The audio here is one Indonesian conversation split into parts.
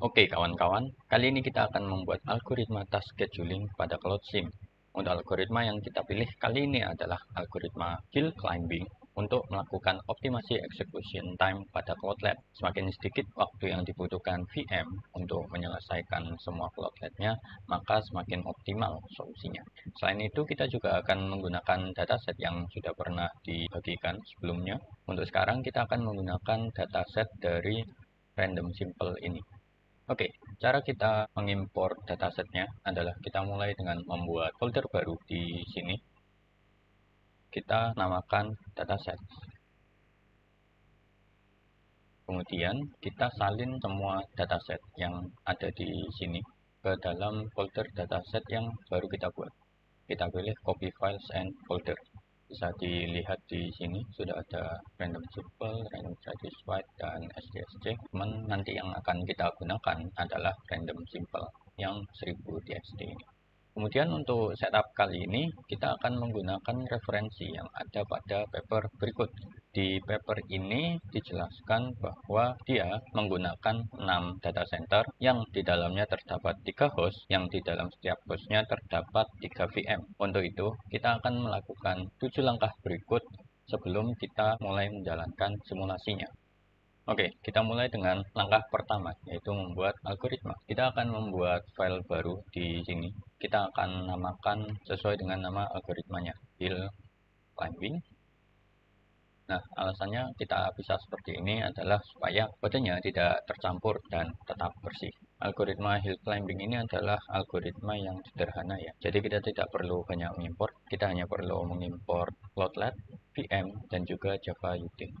Oke kawan-kawan, kali ini kita akan membuat algoritma task scheduling pada CloudSIM. Untuk algoritma yang kita pilih kali ini adalah algoritma hill climbing untuk melakukan optimasi execution time pada Cloudlet. Semakin sedikit waktu yang dibutuhkan VM untuk menyelesaikan semua Cloudlet-nya, maka semakin optimal solusinya. Selain itu, kita juga akan menggunakan dataset yang sudah pernah dibagikan sebelumnya. Untuk sekarang, kita akan menggunakan dataset dari random simple ini. Oke, cara kita mengimpor datasetnya adalah kita mulai dengan membuat folder baru di sini. Kita namakan dataset. Kemudian kita salin semua dataset yang ada di sini ke dalam folder dataset yang baru kita buat. Kita pilih copy files and folder. Bisa dilihat di sini sudah ada random simple, random satisfied, dan sdsc. Cuman nanti yang akan kita gunakan adalah random simple yang 1000 txt ini. Kemudian untuk setup kali ini kita akan menggunakan referensi yang ada pada paper berikut. Di paper ini dijelaskan bahwa dia menggunakan 6 data center yang di dalamnya terdapat 3 host, yang di dalam setiap hostnya terdapat 3 VM. Untuk itu kita akan melakukan 7 langkah berikut sebelum kita mulai menjalankan simulasinya. Oke, kita mulai dengan langkah pertama, yaitu membuat algoritma. Kita akan membuat file baru di sini. Kita akan namakan sesuai dengan nama algoritmanya, hill climbing. Nah, alasannya kita bisa seperti ini adalah supaya kodenya tidak tercampur dan tetap bersih. Algoritma hill climbing ini adalah algoritma yang sederhana ya. Jadi kita tidak perlu banyak mengimport, kita hanya perlu mengimport Cloudlet, VM, dan juga Java util.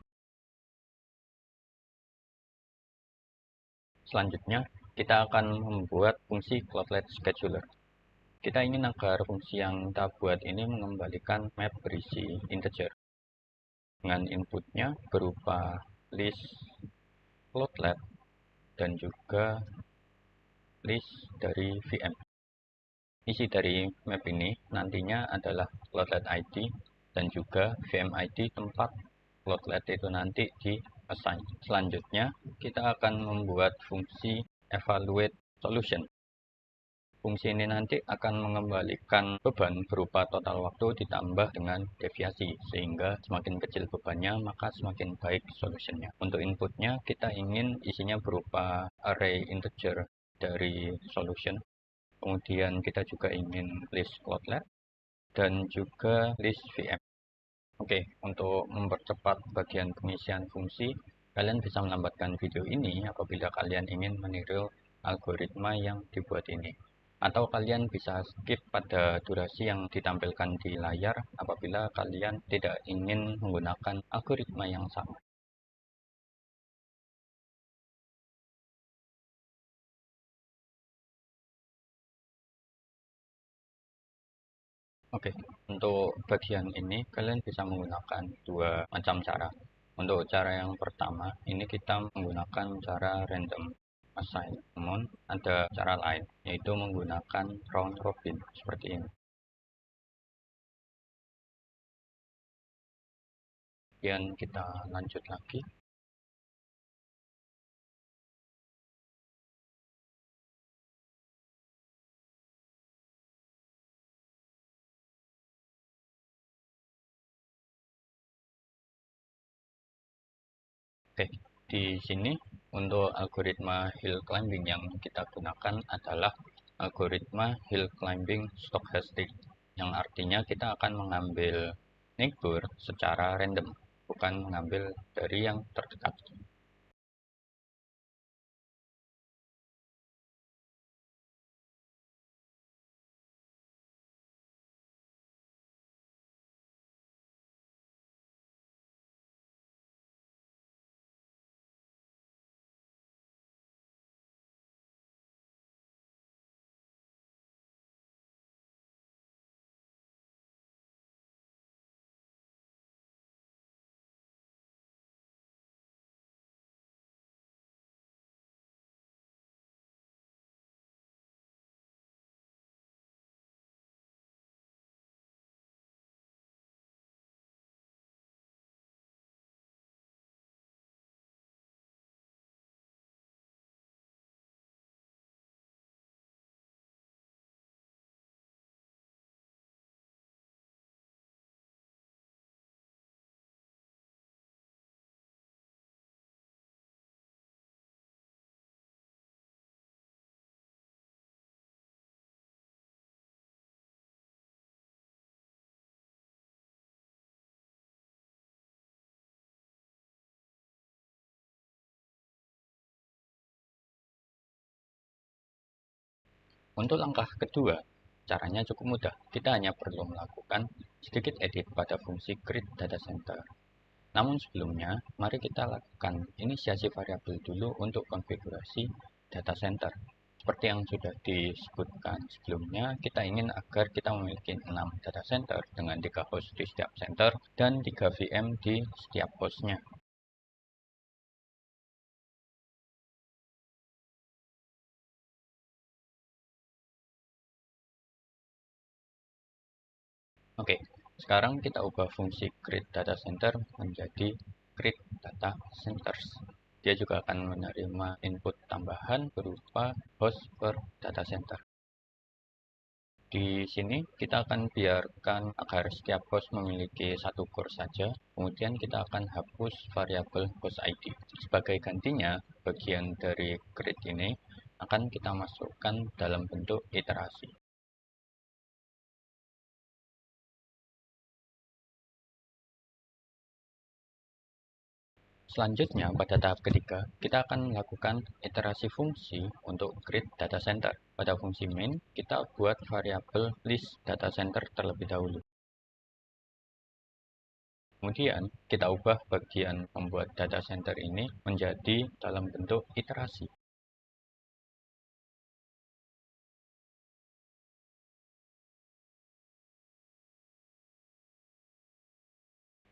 Selanjutnya, kita akan membuat fungsi Cloudlet Scheduler. Kita ingin agar fungsi yang kita buat ini mengembalikan map berisi integer dengan inputnya berupa list Cloudlet dan juga list dari VM. Isi dari map ini nantinya adalah Cloudlet ID dan juga VM ID tempat Cloudlet itu nanti di assign. Selanjutnya, kita akan membuat fungsi evaluate solution. Fungsi ini nanti akan mengembalikan beban berupa total waktu ditambah dengan deviasi, sehingga semakin kecil bebannya maka semakin baik solutionnya. Untuk inputnya kita ingin isinya berupa array integer dari solution. Kemudian kita juga ingin list Cloudlet dan juga list VM. Oke, untuk mempercepat bagian pengisian fungsi, kalian bisa melambatkan video ini apabila kalian ingin meniru algoritma yang dibuat ini. Atau kalian bisa skip pada durasi yang ditampilkan di layar apabila kalian tidak ingin menggunakan algoritma yang sama. Oke, untuk bagian ini kalian bisa menggunakan dua macam cara. Untuk cara yang pertama, ini kita menggunakan cara random assign. Namun ada cara lain, yaitu menggunakan round robin seperti ini. Kemudian kita lanjut lagi. Oke, di sini untuk algoritma hill climbing yang kita gunakan adalah algoritma hill climbing stochastic, yang artinya kita akan mengambil neighbor secara random, bukan mengambil dari yang terdekat. Untuk langkah kedua, caranya cukup mudah. Kita hanya perlu melakukan sedikit edit pada fungsi create data center. Namun sebelumnya, mari kita lakukan inisiasi variabel dulu untuk konfigurasi data center. Seperti yang sudah disebutkan sebelumnya, kita ingin agar kita memiliki 6 data center dengan 3 host di setiap center dan 3 VM di setiap hostnya. Oke, sekarang kita ubah fungsi create data center menjadi create data centers. Dia juga akan menerima input tambahan berupa host per data center. Di sini kita akan biarkan agar setiap host memiliki satu core saja, kemudian kita akan hapus variabel host ID. Sebagai gantinya, bagian dari create ini akan kita masukkan dalam bentuk iterasi. Selanjutnya, pada tahap ketiga, kita akan melakukan iterasi fungsi untuk create data center. Pada fungsi main, kita buat variabel list data center terlebih dahulu. Kemudian, kita ubah bagian membuat data center ini menjadi dalam bentuk iterasi.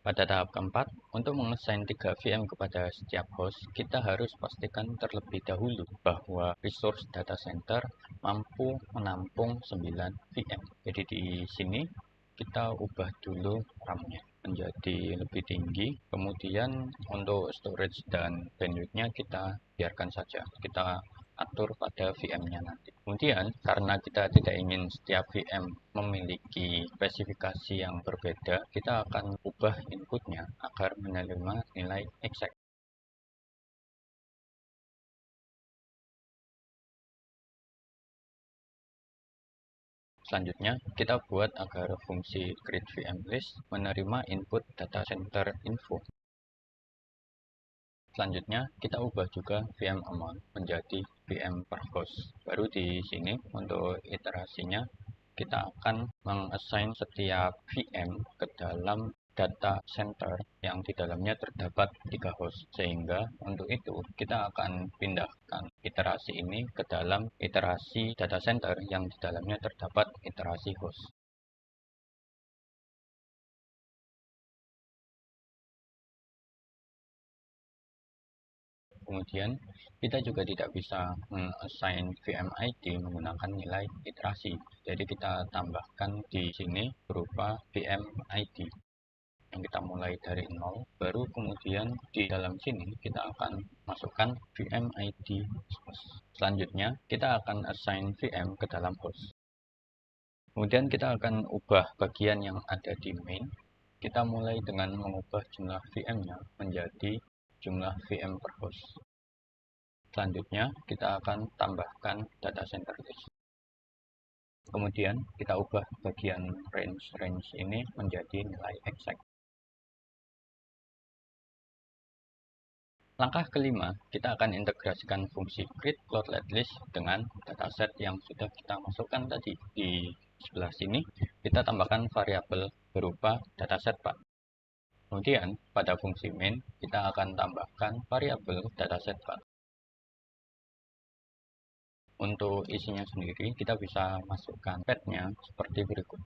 Pada tahap keempat, untuk mengassign 3 VM kepada setiap host, kita harus pastikan terlebih dahulu bahwa resource data center mampu menampung 9 VM. Jadi di sini kita ubah dulu RAM-nya menjadi lebih tinggi. Kemudian untuk storage dan bandwidth-nya kita biarkan saja. Kita atur pada VM-nya nanti. Kemudian, karena kita tidak ingin setiap VM memiliki spesifikasi yang berbeda, kita akan ubah inputnya agar menerima nilai exact. Selanjutnya, kita buat agar fungsi create VM list menerima input data center info. Selanjutnya, kita ubah juga VM amount menjadi VM per host. Baru di sini, untuk iterasinya, kita akan mengassign setiap VM ke dalam data center yang di dalamnya terdapat 3 host. Sehingga untuk itu, kita akan pindahkan iterasi ini ke dalam iterasi data center yang di dalamnya terdapat iterasi host. Kemudian, kita juga tidak bisa assign VM ID menggunakan nilai iterasi. Jadi kita tambahkan di sini berupa VM ID yang kita mulai dari 0, baru kemudian di dalam sini kita akan masukkan VM ID host. Selanjutnya, kita akan assign VM ke dalam host. Kemudian kita akan ubah bagian yang ada di main. Kita mulai dengan mengubah jumlah VM-nya menjadi jumlah VM per host. Selanjutnya, kita akan tambahkan data center list. Kemudian, kita ubah bagian range ini menjadi nilai exact. Langkah kelima, kita akan integrasikan fungsi create plotlet list dengan dataset yang sudah kita masukkan tadi. Di sebelah sini, kita tambahkan variabel berupa dataset path. Kemudian, pada fungsi main, kita akan tambahkan variabel dataset path. Untuk isinya sendiri, kita bisa masukkan path-nya seperti berikut.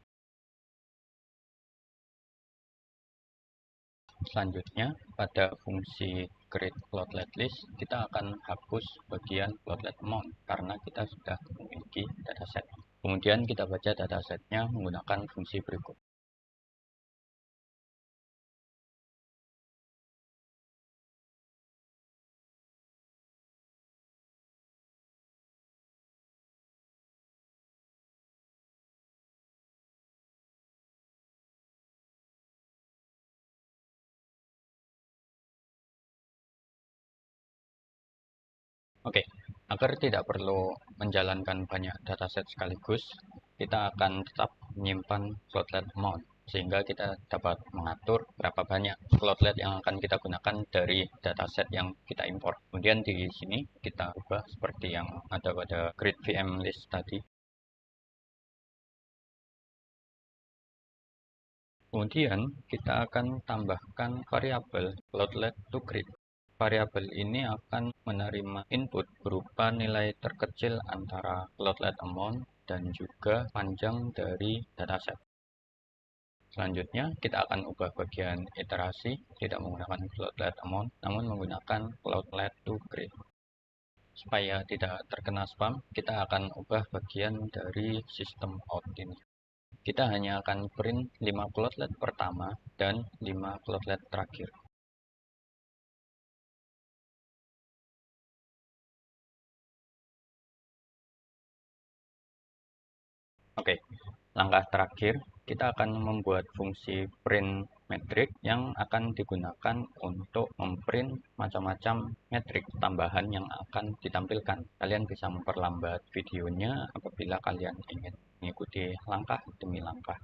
Selanjutnya, pada fungsi create plotlet list, kita akan hapus bagian plotlet amount karena kita sudah memiliki dataset. Kemudian kita baca datasetnya menggunakan fungsi berikut. Oke, agar tidak perlu menjalankan banyak dataset sekaligus, kita akan tetap menyimpan plotlet amount sehingga kita dapat mengatur berapa banyak plotlet yang akan kita gunakan dari dataset yang kita import. Kemudian di sini kita ubah seperti yang ada pada create VM list tadi. Kemudian kita akan tambahkan variabel floatlet to grid. Variabel ini akan menerima input berupa nilai terkecil antara floatlet amount dan juga panjang dari dataset. Selanjutnya, kita akan ubah bagian iterasi, tidak menggunakan floatlet amount, namun menggunakan floatlet to grid. Supaya tidak terkena spam, kita akan ubah bagian dari sistem out ini. Kita hanya akan print 5 floatlet pertama dan 5 floatlet terakhir. Oke, langkah terakhir, kita akan membuat fungsi print metrik yang akan digunakan untuk memprint macam-macam metrik tambahan yang akan ditampilkan. Kalian bisa memperlambat videonya apabila kalian ingin mengikuti langkah demi langkah.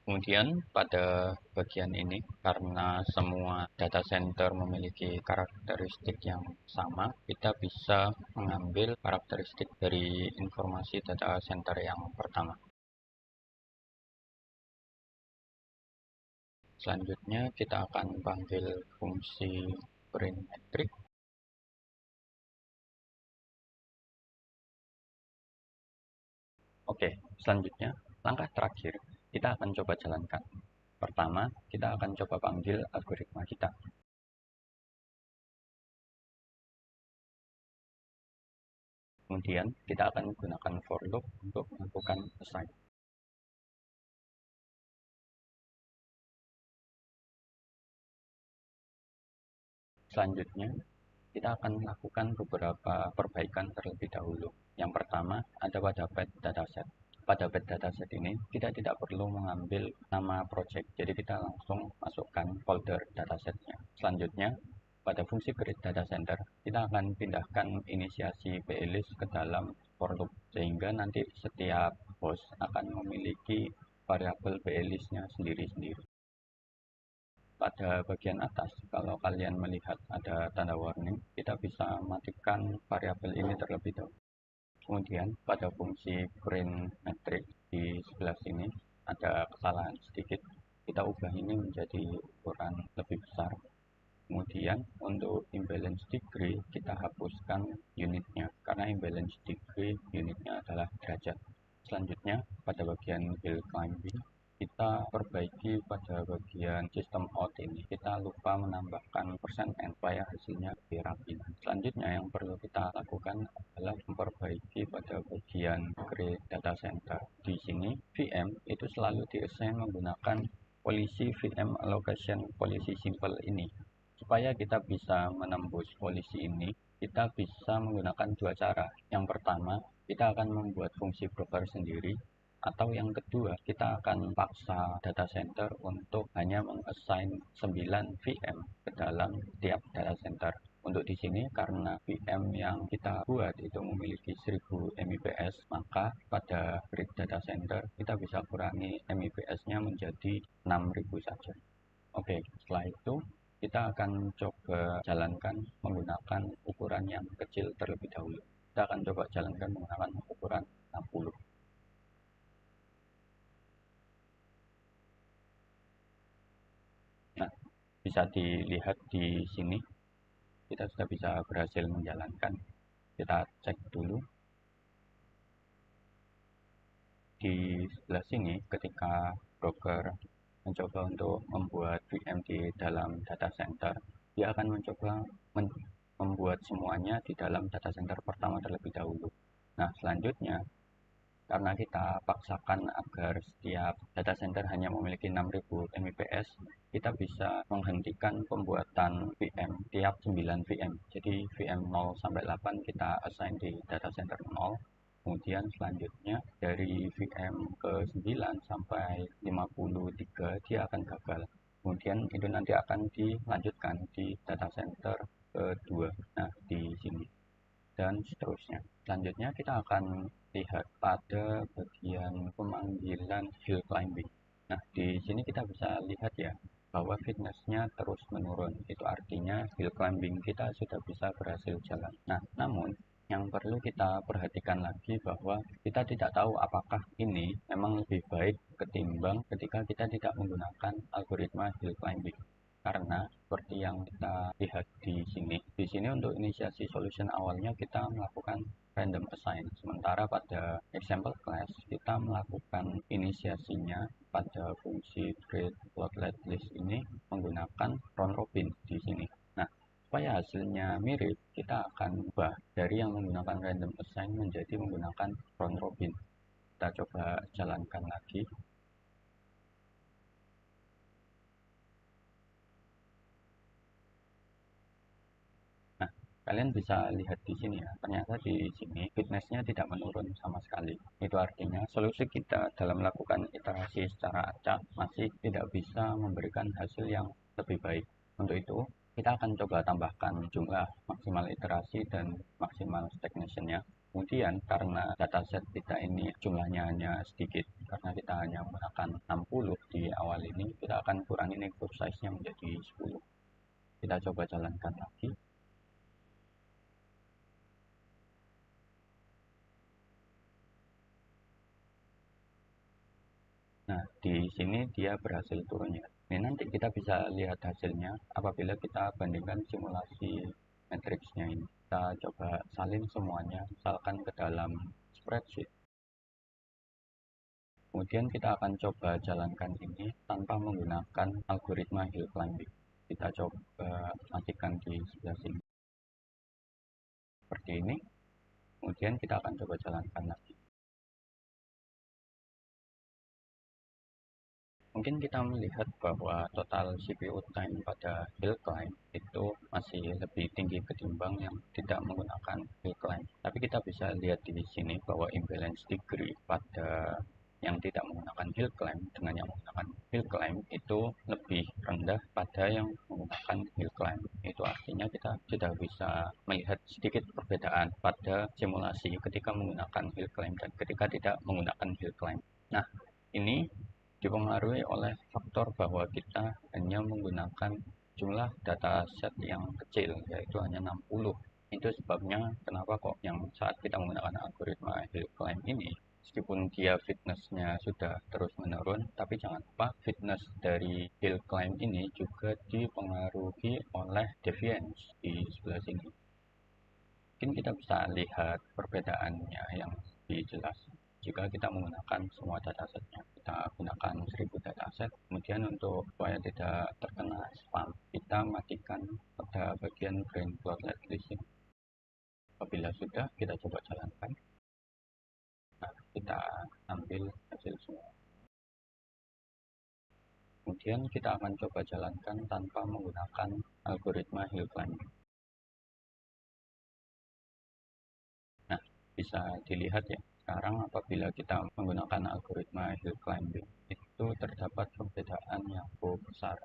Kemudian pada bagian ini, karena semua data center memiliki karakteristik yang sama, kita bisa mengambil karakteristik dari informasi data center yang pertama. Selanjutnya kita akan panggil fungsi print metric. Oke, selanjutnya langkah terakhir kita akan coba jalankan. Pertama, kita akan coba panggil algoritma kita. Kemudian kita akan menggunakan for loop untuk melakukan assign. Selanjutnya, kita akan melakukan beberapa perbaikan terlebih dahulu. Yang pertama ada pada pet dataset. Pada pet dataset ini kita tidak perlu mengambil nama project, jadi kita langsung masukkan folder datasetnya. Selanjutnya pada fungsi create data center kita akan pindahkan inisiasi plist ke dalam for loop, sehingga nanti setiap host akan memiliki variabel plistnya sendiri-sendiri. Pada bagian atas, kalau kalian melihat ada tanda warning, kita bisa matikan variabel ini terlebih dahulu. Kemudian pada fungsi print metric di sebelah sini ada kesalahan sedikit. Kita ubah ini menjadi ukuran lebih besar. Kemudian untuk imbalance degree kita hapuskan unitnya, karena imbalance degree unitnya adalah derajat. Selanjutnya pada bagian hill climbing kita perbaiki pada bagian sistem out ini. Kita lupa menambahkan persen %n supaya hasilnya lebih rapi. Selanjutnya yang perlu kita lakukan adalah memperbaiki pada bagian create data center. Di sini VM itu selalu diassign menggunakan polisi VM allocation polisi simple ini. Supaya kita bisa menembus polisi ini, kita bisa menggunakan dua cara. Yang pertama, kita akan membuat fungsi broker sendiri, atau yang kedua, kita akan paksa data center untuk hanya mengassign 9 VM ke dalam tiap data center. Untuk di sini karena VM yang kita buat itu memiliki 1000 MIPS, maka pada grid data center kita bisa kurangi MIPS-nya menjadi 6000 saja. Oke, setelah itu kita akan coba jalankan menggunakan ukuran yang kecil terlebih dahulu. Kita akan coba jalankan menggunakan ukuran 60. Nah, bisa dilihat di sini kita sudah bisa berhasil menjalankan. Kita cek dulu di sebelah sini ketika broker mencoba untuk membuat VM di dalam data center, dia akan mencoba membuat semuanya di dalam data center pertama terlebih dahulu. Nah, selanjutnya karena kita paksakan agar setiap data center hanya memiliki 6000 MIPS, kita bisa menghentikan pembuatan VM tiap 9 VM. Jadi VM 0 sampai 8 kita assign di data center 0. Kemudian selanjutnya dari VM ke 9 sampai 53 dia akan gagal. Kemudian itu nanti akan dilanjutkan di data center kedua. Nah, di sini dan seterusnya. Selanjutnya kita akan lihat pada bagian pemanggilan hill climbing. Nah, di sini kita bisa lihat ya bahwa fitnessnya terus menurun. Itu artinya hill climbing kita sudah bisa berhasil jalan. Nah, namun yang perlu kita perhatikan lagi bahwa kita tidak tahu apakah ini memang lebih baik ketimbang ketika kita tidak menggunakan algoritma hill climbing. Karena seperti yang kita lihat di sini untuk inisiasi solution awalnya kita melakukan random assign, sementara pada example class kita melakukan inisiasinya pada fungsi create floatlet list ini menggunakan round robin di sini. Nah, supaya hasilnya mirip, kita akan ubah dari yang menggunakan random assign menjadi menggunakan round robin. Kita coba jalankan lagi. Nah, kalian bisa lihat di sini ya, ternyata di sini fitnessnya tidak menurun sama sekali. Itu artinya solusi kita dalam melakukan iterasi secara acak masih tidak bisa memberikan hasil yang lebih baik. Untuk itu, kita akan coba tambahkan jumlah maksimal iterasi dan maksimal stagnation-nya. Kemudian karena dataset kita ini jumlahnya hanya sedikit, karena kita hanya menggunakan 60 di awal ini, kita akan kurangi network size-nya menjadi 10. Kita coba jalankan lagi. Nah, di sini dia berhasil turun ya. Ini nanti kita bisa lihat hasilnya apabila kita bandingkan simulasi matriksnya ini. Kita coba salin semuanya, misalkan ke dalam spreadsheet. Kemudian kita akan coba jalankan ini tanpa menggunakan algoritma hill climbing. Kita coba matikan di sebelah sini seperti ini. Kemudian kita akan coba jalankan lagi. Mungkin kita melihat bahwa total CPU time pada hill climb itu masih lebih tinggi ketimbang yang tidak menggunakan hill climb. Tapi kita bisa lihat di sini bahwa imbalance degree pada yang tidak menggunakan hill climb dengan yang menggunakan hill climb itu lebih rendah pada yang menggunakan hill climb. Itu artinya kita sudah bisa melihat sedikit perbedaan pada simulasi ketika menggunakan hill climb dan ketika tidak menggunakan hill climb. Nah, ini dipengaruhi oleh faktor bahwa kita hanya menggunakan jumlah dataset yang kecil, yaitu hanya 60. Itu sebabnya kenapa kok yang saat kita menggunakan algoritma hill climb ini, meskipun dia fitnessnya sudah terus menurun, tapi jangan lupa fitness dari hill climb ini juga dipengaruhi oleh deviance di sebelah sini. Mungkin kita bisa lihat perbedaannya yang lebih jelas jika kita menggunakan semua datasetnya. Kita gunakan 1000 dataset, kemudian untuk supaya tidak terkena spam, kita matikan pada bagian brain plotlet di sini. Apabila sudah, kita coba jalankan. Nah, kita ambil hasil semua. Kemudian kita akan coba jalankan tanpa menggunakan algoritma hill climbing. Nah, bisa dilihat ya, sekarang apabila kita menggunakan algoritma hill climbing, itu terdapat perbedaan yang cukup besar.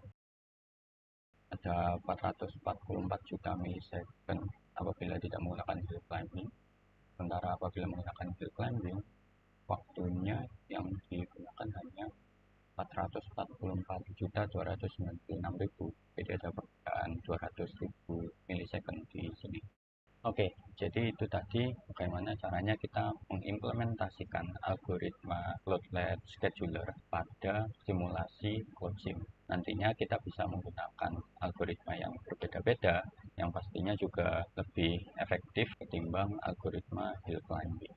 Ada 444 juta milisecond apabila tidak menggunakan hill climbing. Sementara apabila menggunakan hill climbing, waktunya yang digunakan hanya 444.296.000. Jadi ada perbedaan 200.000 milisecond di sini. Oke, jadi itu tadi bagaimana caranya kita mengimplementasikan algoritma Cloudlet Scheduler pada simulasi CloudSim. Nantinya kita bisa menggunakan algoritma yang berbeda-beda, yang pastinya juga lebih efektif ketimbang algoritma hill climbing.